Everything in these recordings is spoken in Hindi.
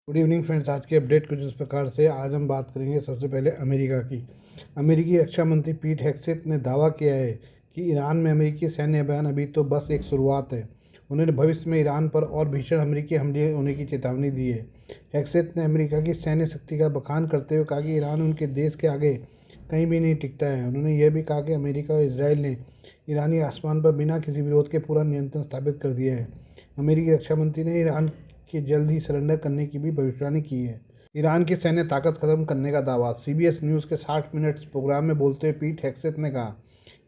Good evening friends. आज की अपडेट कुछ इस प्रकार से। आज हम बात करेंगे सबसे पहले अमेरिका की। अमेरिकी रक्षा मंत्री पीट हेगसेथ ने दावा किया है कि ईरान में अमेरिकी सैन्य अभियान अभी तो बस एक शुरुआत है। उन्होंने भविष्य में ईरान पर और भीषण अमेरिकी हमले होने की चेतावनी दी है। हेगसेथ ने अमेरिका की सैन्य शक्ति का बखान करते हुए कहा कि ईरान उनके देश के आगे कहीं भी नहीं टिकता है। उन्होंने यह भी कहा कि अमेरिका और इसराइल ने ईरानी आसमान पर बिना किसी विरोध के पूरा नियंत्रण स्थापित कर दिया है। अमेरिकी रक्षा मंत्री ने ईरान कि जल्द ही सरेंडर करने की भी भविष्यवाणी की है। ईरान की सैन्य ताकत खत्म करने का दावा। सीबीएस न्यूज़ के 60 मिनट्स प्रोग्राम में बोलते हुए पीट हेगसेथ ने कहा,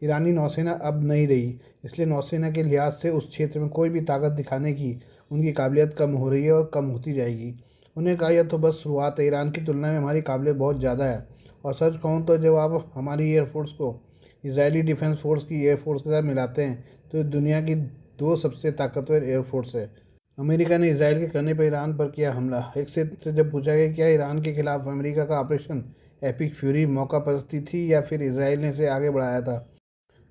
ईरानी नौसेना अब नहीं रही, इसलिए नौसेना के लिहाज से उस क्षेत्र में कोई भी ताकत दिखाने की उनकी काबिलियत कम हो रही है और कम होती जाएगी। उन्हें कहा, यह तो बस शुरुआत है। ईरान की तुलना में हमारी काबिलियत बहुत ज़्यादा है। और सच कहूँ तो जब आप हमारी एयरफोर्स को इसराइली डिफेंस फोर्स की एयरफोर्स के साथ मिलाते हैं तो दुनिया की दो सबसे ताकतवर एयरफोर्स है। अमेरिका ने इसराइल के करने पर ईरान पर किया हमला। हेगसेथ से जब पूछा गया क्या ईरान के खिलाफ अमेरिका का ऑपरेशन एपिक फ्यूरी मौका परस्ती थी या फिर इसराइल ने इसे आगे बढ़ाया था,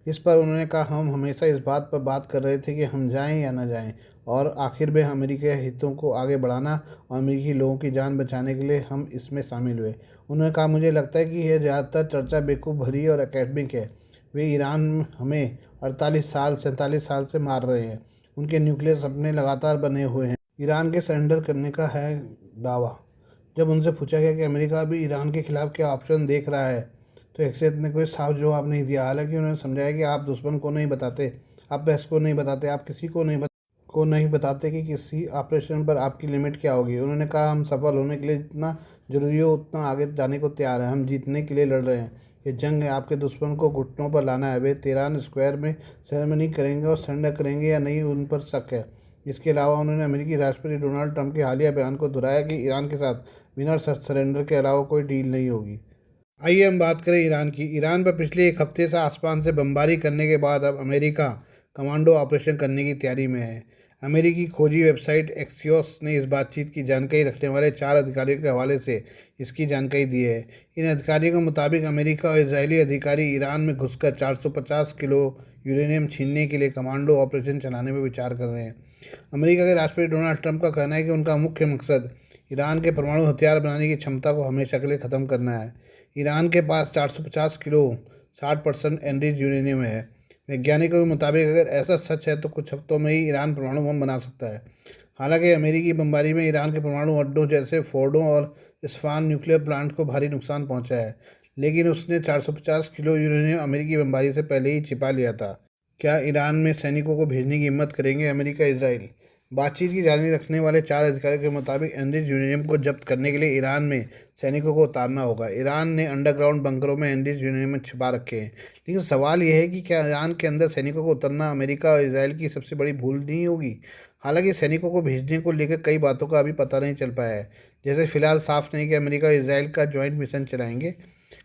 इस पर उन्होंने कहा, हम हमेशा इस बात पर बात कर रहे थे कि हम जाएं या न जाएं, और आखिर में अमेरिकी हितों को आगे बढ़ाना और अमेरिकी लोगों की जान बचाने के लिए हम इसमें शामिल हुए। उन्होंने कहा, मुझे लगता है कि यह ज़्यादातर चर्चा बेवकूफ़ भरी और एकेडमिक है। वे ईरान हमें 48 साल से मार रहे हैं। उनके न्यूक्लियर सपने लगातार बने हुए हैं। ईरान के सरेंडर करने का है दावा। जब उनसे पूछा गया कि अमेरिका भी ईरान के खिलाफ क्या ऑप्शन देख रहा है तो हेगसेथ ने कोई साफ जवाब नहीं दिया। हालांकि उन्होंने समझाया कि आप दुश्मन को नहीं बताते, आप बहस को नहीं बताते, आप किसी को नहीं बताते कि किसी ऑपरेशन पर आपकी लिमिट क्या होगी। उन्होंने कहा, हम सफल होने के लिए जितना जरूरी हो उतना आगे जाने को तैयार हैं। हम जीतने के लिए लड़ रहे हैं। ये जंग है, आपके दुश्मन को घुटनों पर लाना है। वे तेहरान स्क्वायर में सेरेमनी करेंगे और सरेंडर करेंगे या नहीं, उन पर शक है। इसके अलावा उन्होंने अमेरिकी राष्ट्रपति डोनाल्ड ट्रंप के हालिया बयान को दोहराया कि ईरान के साथ बिना सरेंडर के अलावा कोई डील नहीं होगी। आइए हम बात करें ईरान की। ईरान पर पिछले एक हफ्ते से आसमान से बमबारी करने के बाद अब अमेरिका कमांडो ऑपरेशन करने की तैयारी में है। अमेरिकी खोजी वेबसाइट एक्सियोस ने इस बातचीत की जानकारी रखने वाले 4 अधिकारियों के हवाले से इसकी जानकारी दी है। इन अधिकारियों के मुताबिक अमेरिका और इजरायली अधिकारी ईरान में घुसकर 450 किलो यूरेनियम छीनने के लिए कमांडो ऑपरेशन चलाने पर विचार कर रहे हैं। अमेरिका के राष्ट्रपति डोनाल्ड ट्रंप का कहना है कि उनका मुख्य मकसद ईरान के परमाणु हथियार बनाने की क्षमता को हमेशा के लिए ख़त्म करना है। ईरान के पास 450 किलो 60% एनरिच यूरेनियम है। वैज्ञानिकों के मुताबिक अगर ऐसा सच है तो कुछ हफ्तों में ही ईरान परमाणु बम बना सकता है। हालांकि अमेरिकी बमबारी में ईरान के परमाणु अड्डों जैसे फोर्डो और इस्फान न्यूक्लियर प्लांट को भारी नुकसान पहुंचा है, लेकिन उसने 450 किलो यूरेनियम अमेरिकी बमबारी से पहले ही छिपा लिया था। क्या ईरान में सैनिकों को भेजने की हिम्मत करेंगे अमेरिका इसराइल? बातचीत की जारी रखने वाले 4 अधिकारियों के मुताबिक एनरिच यूरेनियम को जब्त करने के लिए ईरान में सैनिकों को उतारना होगा। ईरान ने अंडरग्राउंड बंकरों में एनरिच यूरेनियम छिपा रखे हैं, लेकिन सवाल यह है कि क्या ईरान के अंदर सैनिकों को उतरना अमेरिका और इसराइल की सबसे बड़ी भूल नहीं होगी? हालांकि सैनिकों को भेजने को लेकर कई बातों का अभी पता नहीं चल पाया है। जैसे फिलहाल साफ नहीं कि अमेरिका और इसराइल का ज्वाइंट मिशन चलाएंगे।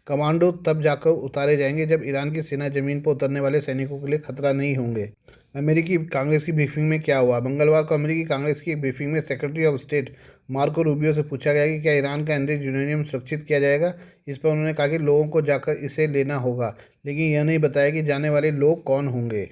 कमांडो तब जाकर उतारे जाएंगे जब ईरान की सेना जमीन पर उतरने वाले सैनिकों के लिए खतरा नहीं होंगे। अमेरिकी कांग्रेस की ब्रीफिंग में क्या हुआ? मंगलवार को अमेरिकी कांग्रेस की एक ब्रीफिंग में secretary of state Marco Rubio से पूछा गया कि क्या ईरान का एनरिच यूरेनियम सुरक्षित किया जाएगा। इस पर उन्होंने कहा कि लोगों को जाकर इसे लेना होगा, लेकिन यह नहीं बताया कि जाने वाले लोग कौन होंगे।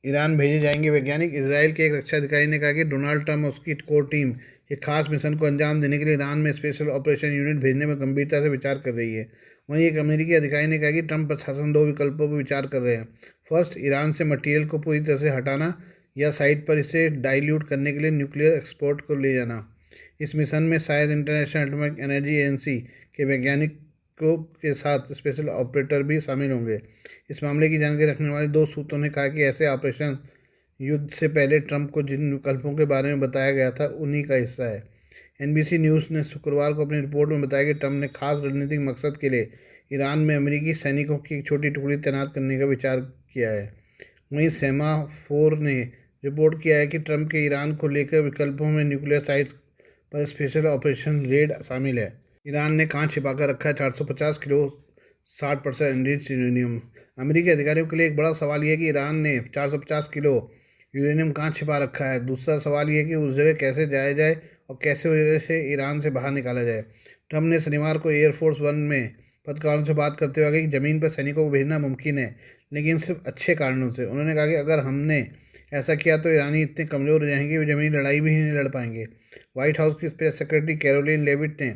ईरान भेजे जाएंगे वैज्ञानिक। इसराइल के एक रक्षा अधिकारी ने कहा कि डोनाल्ड ट्रंप और उसकी कोर टीम एक खास मिशन को अंजाम देने के लिए ईरान में स्पेशल ऑपरेशन यूनिट भेजने में गंभीरता से विचार कर रही है। वहीं एक अमेरिकी अधिकारी ने कहा कि ट्रंप प्रशासन दो विकल्पों पर विचार कर रहे हैं। फर्स्ट, ईरान से मटेरियल को पूरी तरह से हटाना, या साइट पर इसे डाइल्यूट करने के लिए न्यूक्लियर एक्सपोर्ट को ले जाना। इस मिशन में शायद इंटरनेशनल एटॉमिक एनर्जी एजेंसी के वैज्ञानिकों के साथ स्पेशल ऑपरेटर भी शामिल होंगे। इस मामले की जानकारी रखने वाले 2 सूत्रों ने कहा कि ऐसे ऑपरेशन युद्ध से पहले ट्रंप को जिन विकल्पों के बारे में बताया गया था उन्हीं का हिस्सा है। एनबीसी न्यूज़ ने शुक्रवार को अपनी रिपोर्ट में बताया कि ट्रंप ने खास रणनीतिक मकसद के लिए ईरान में अमेरिकी सैनिकों की एक छोटी टुकड़ी तैनात करने का विचार किया है। वहीं सेमाफोर ने रिपोर्ट किया है कि ट्रंप के ईरान को लेकर विकल्पों में न्यूक्लियर साइट्स पर स्पेशल ऑपरेशन रेड शामिल है। ईरान ने कहाँ छिपाकर रखा है 450 किलो 60% एनरिच यूरेनियम? अमेरिकी अधिकारियों के लिए एक बड़ा सवाल यह है कि ईरान ने 450 किलो यूरेनियम कहाँ छिपा रखा है। दूसरा सवाल यह है कि उस जगह कैसे जाया जाए और कैसे उसे ईरान से बाहर निकाला जाए। ट्रंप ने शनिवार को एयरफोर्स वन में पत्रकारों से बात करते हुए कहा कि ज़मीन पर सैनिकों को भेजना मुमकिन है, लेकिन सिर्फ अच्छे कारणों से। उन्होंने कहा कि अगर हमने ऐसा किया तो ईरानी इतने कमज़ोर हो जाएंगे वे ज़मीनी लड़ाई भी नहीं लड़ पाएंगे। व्हाइट हाउस की स्पेस सेक्रेटरी कैरोलिन लेविट ने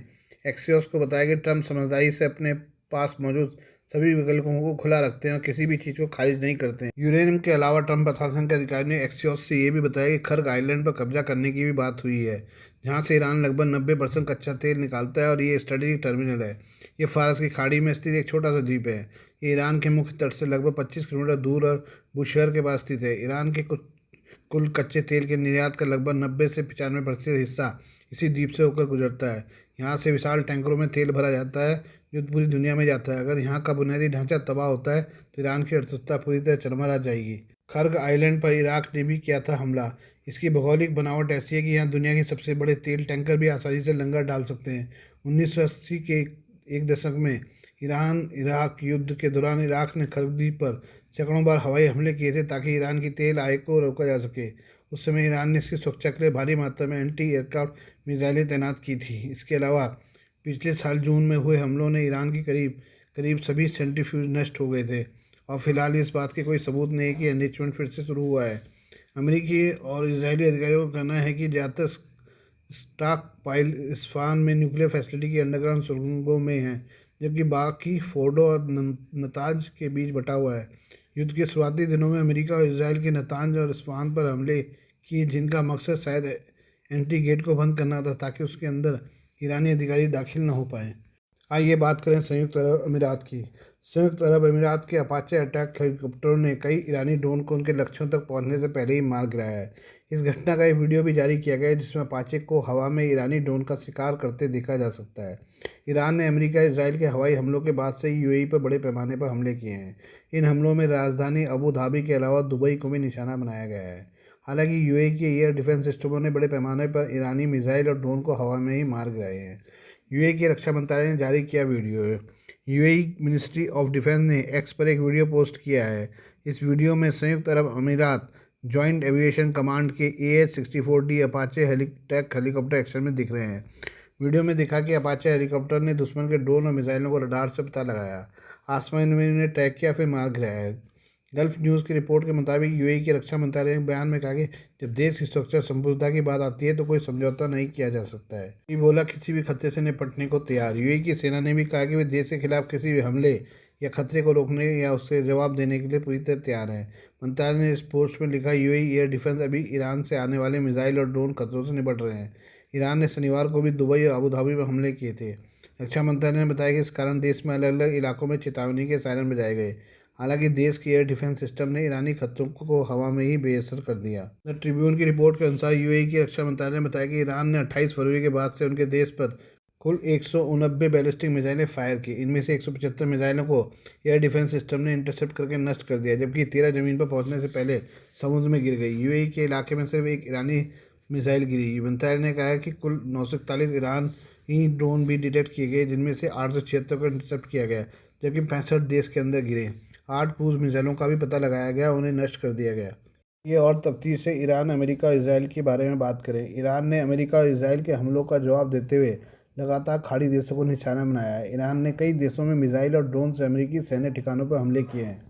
एक्सियोस को बताया कि ट्रंप समझदारी से अपने पास मौजूद सभी विकल्पों को खुला रखते हैं और किसी भी चीज़ को खारिज नहीं करते हैं। यूरेनियम के अलावा ट्रंप प्रशासन के अधिकारी ने एक्सियोस से ये भी बताया कि खर्ग आइलैंड पर कब्जा करने की भी बात हुई है, जहाँ से ईरान लगभग 90% कच्चा तेल निकालता है और ये स्ट्रेटेजिक टर्मिनल है। ये फारस की खाड़ी में स्थित एक छोटा सा द्वीप है। ये ईरान के मुख्य तट से लगभग 25 किलोमीटर दूर और बुशहर के पास स्थित है। ईरान के कुल कच्चे तेल के निर्यात का लगभग 90 से 95% हिस्सा इसी द्वीप से होकर गुजरता है। यहाँ से विशाल टैंकरों में तेल भरा जाता है जो पूरी दुनिया में जाता है। अगर यहाँ का बुनियादी ढांचा तबाह होता है तो ईरान की अर्थव्यवस्था पूरी तरह चरमरा जाएगी। खर्ग आइलैंड पर इराक ने भी किया था हमला। इसकी भौगोलिक बनावट ऐसी है कि यहाँ दुनिया के सबसे बड़े तेल टैंकर भी आसानी से लंगर डाल सकते हैं। 1980 के एक दशक में ईरान इराक युद्ध के दौरान इराक ने खर्ग द्वीप पर सैकड़ों बार हवाई हमले किए थे ताकि ईरान की तेल आय को रोका जा सके। उस समय ईरान ने इसकी सुरक्षा के लिए भारी मात्रा में एंटी एयरक्राफ्ट मिसाइलें तैनात की थी। इसके अलावा पिछले साल जून में हुए हमलों ने ईरान की करीब सभी सेंट्रीफ्यूज नष्ट हो गए थे और फिलहाल इस बात के कोई सबूत नहीं है कि एनरिचमेंट फिर से शुरू हुआ है। अमेरिकी और इजरायली अधिकारियों का कहना है कि ज़्यादातर स्टॉक पाइल इस्फान में न्यूक्लियर फैसिलिटी की अंडरग्राउंड सुरंगों में हैं, जबकि बाकी फोर्डो और नतांज के बीच बटा हुआ है। युद्ध के शुरुआती दिनों में अमेरिका और इसराइल के नतांज और इस्फान पर हमले किए, जिनका मकसद शायद एंट्री गेट को बंद करना था ताकि उसके अंदर ईरानी अधिकारी दाखिल न हो पाए। आइए बात करें संयुक्त अरब अमीरात की। संयुक्त अरब अमीरात के अपाचे अटैक हेलीकॉप्टरों ने कई ईरानी ड्रोन को उनके लक्ष्यों तक पहुंचने से पहले ही मार गिराया है। इस घटना का एक वीडियो भी जारी किया गया है जिसमें अपाचे को हवा में ईरानी ड्रोन का शिकार करते देखा जा सकता है। ईरान ने अमेरिका इसराइल के हवाई हमलों के बाद से ही यूएई पर बड़े पैमाने पर हमले किए हैं। इन हमलों में राजधानी अबू धाबी के अलावा दुबई को भी निशाना बनाया गया है। हालांकि यूएई के एयर डिफेंस सिस्टमों ने बड़े पैमाने पर ईरानी मिसाइल और ड्रोन को हवा में ही मार गिराए हैं। यूएई के रक्षा मंत्रालय ने जारी किया वीडियो है। यूएई मिनिस्ट्री ऑफ डिफेंस ने एक्स पर एक वीडियो पोस्ट किया है। इस वीडियो में संयुक्त अरब अमीरात जॉइंट एविएशन कमांड के AH-64D अपाचे टैक हेलीकॉप्टर एक्शन में दिख रहे हैं। वीडियो में दिखा कि अपाचे हेलीकॉप्टर ने दुश्मन के ड्रोन और मिसाइलों को रडार से पता लगाया, आसमान में उन्हें ट्रैक किया, फिर मार गिराया। गल्फ न्यूज़ की रिपोर्ट के मुताबिक यूएई के रक्षा मंत्रालय ने बयान में कहा कि जब देश की सुरक्षा संप्रभुता की बात आती है तो कोई समझौता नहीं किया जा सकता है। ये बोला किसी भी खतरे से निपटने को तैयार। यूएई की सेना ने भी कहा कि वे देश के खिलाफ किसी भी हमले या खतरे को रोकने या उससे जवाब देने के लिए पूरी तरह तैयार है। मंत्रालय ने इस पोस्ट में लिखा, यूएई एयर डिफेंस अभी ईरान से आने वाले मिसाइल और ड्रोन खतरों से निपट रहे हैं। ईरान ने शनिवार को भी दुबई और अबू धाबी में हमले किए थे। रक्षा मंत्रालय ने बताया कि इस कारण देश में अलग अलग इलाकों में चेतावनी के सायरन बजाए गए। हालांकि देश के एयर डिफेंस सिस्टम ने ईरानी खतरों को हवा में ही बेअसर कर दिया। द ट्रिब्यून की रिपोर्ट के अनुसार यूएई की रक्षा मंत्रालय ने बताया कि ईरान ने 28 फरवरी के बाद से उनके देश पर कुल 189 बैलिस्टिक मिसाइलें फायर की। इनमें से 175 मिसाइलों को एयर डिफेंस सिस्टम ने इंटरसेप्ट करके नष्ट कर दिया, जबकि 13 जमीन पर पहुंचने से पहले समुद्र में गिर गई। यूएई के इलाके में सिर्फ एक ईरानी मिसाइल गिरी। मंत्रालय ने कहा कि कुल 941 ईरानी ड्रोन भी डिटेक्ट किए गए, जिनमें से 876 को इंटरसेप्ट किया गया, जबकि 65 देश के अंदर गिरे। 8 क्रूज मिसाइलों का भी पता लगाया गया, उन्हें नष्ट कर दिया गया। ये और तफ्तीश से ईरान, अमेरिका और इसराइल के बारे में बात करें। ईरान ने अमेरिका और इसराइल के हमलों का जवाब देते हुए लगातार खाड़ी देशों को निशाना बनाया है। ईरान ने कई देशों में मिसाइल और ड्रोन से अमेरिकी सैन्य ठिकानों पर हमले किए हैं।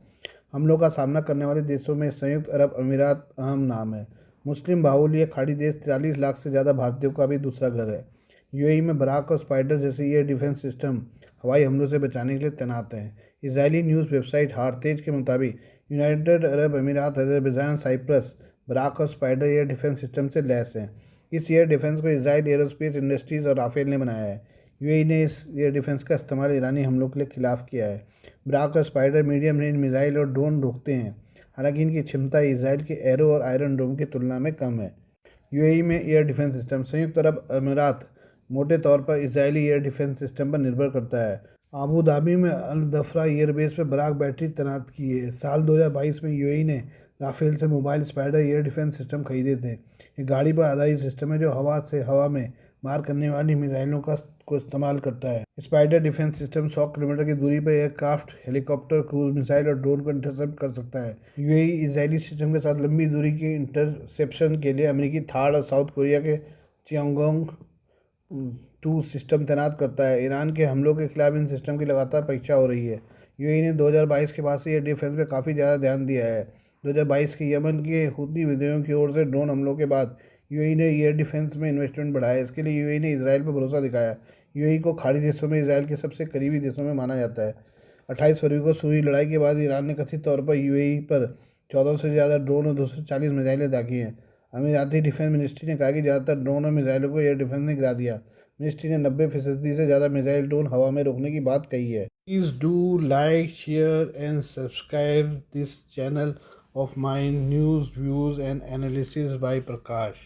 हमलों का सामना करने वाले देशों में संयुक्त अरब अमीरात अहम नाम है। मुस्लिम बाहुल्य ये खाड़ी देश 43 लाख से ज़्यादा भारतीयों का भी दूसरा घर है। यूएई में बराक और स्पाइडर जैसे एयर डिफेंस सिस्टम हवाई हमलों से बचाने के लिए तैनात हैं। इजरायली न्यूज़ वेबसाइट हारतेज के मुताबिक यूनाइटेड अरब अमीरात, अजरबैजान, साइप्रस बराक और स्पाइडर एयर डिफेंस सिस्टम से लैस हैं। इस एयर डिफेंस को इसराइल एरोस्पेस इंडस्ट्रीज और राफेल ने बनाया है। यूएई ने इस एयर डिफेंस का इस्तेमाल ईरानी हमलों के लिए खिलाफ किया है। बराक और स्पाइडर मीडियम रेंज मिसाइल और ड्रोन रोकते हैं, हालांकि इनकी क्षमता इसराइल के एरो और आयरन डोम की तुलना में कम है। यूएई में एयर डिफेंस सिस्टम संयुक्त अरब अमीरात मोटे तौर पर इजरायली एयर डिफेंस सिस्टम पर निर्भर करता है। अबू धाबी में अल दफरा एयरबेस पर बराक बैटरी तैनात की है। साल 2022 में यूएई ने राफेल से mobile spider air defence system खरीदे थे। ये गाड़ी पर आधारित सिस्टम है जो हवा में मार करने वाली मिसाइलों को इस्तेमाल करता है। स्पाइडर डिफेंस सिस्टम 100 किलोमीटर की दूरी पर एयरक्राफ्ट, हेलीकॉप्टर, क्रूज मिसाइल और ड्रोन को इंटरसेप्ट कर सकता है। यूएई इजरायली सिस्टम के साथ लंबी दूरी के इंटरसेप्शन के लिए अमेरिकी थाड और साउथ कोरिया के चियांगोंग 2 सिस्टम तैनात करता है। ईरान के हमलों के खिलाफ इन सिस्टम की लगातार परीक्षा हो रही है। यूएई ने 2022 के बाद से एयर डिफेंस पर काफ़ी ज़्यादा ध्यान दिया है। 2022 के यमन के हूती विद्रोहियों की ओर से ड्रोन हमलों के बाद यूएई ने एयर डिफेंस में इन्वेस्टमेंट बढ़ाया। इसके लिए यूएई ने इसराइल पर भरोसा दिखाया। यूएई को खाड़ी देशों में इसराइल के सबसे करीबी देशों में माना जाता है। 28 फरवरी को शुरू हुई लड़ाई के बाद ईरान ने कथित तौर पर यूएई पर 14 से ज़्यादा ड्रोन और 240 मिसाइलें दागी हैं। अमीराती डिफेंस मिनिस्ट्री ने कहा कि ज़्यादातर ड्रोन और मिसाइलों को एयर डिफेंस ने गिरा दिया। मिनिस्ट्री ने 90% से ज़्यादा मिसाइल ड्रोन हवा में रोकने की बात कही है। Please do like, share and subscribe this channel of my news, views and analysis by Prakash.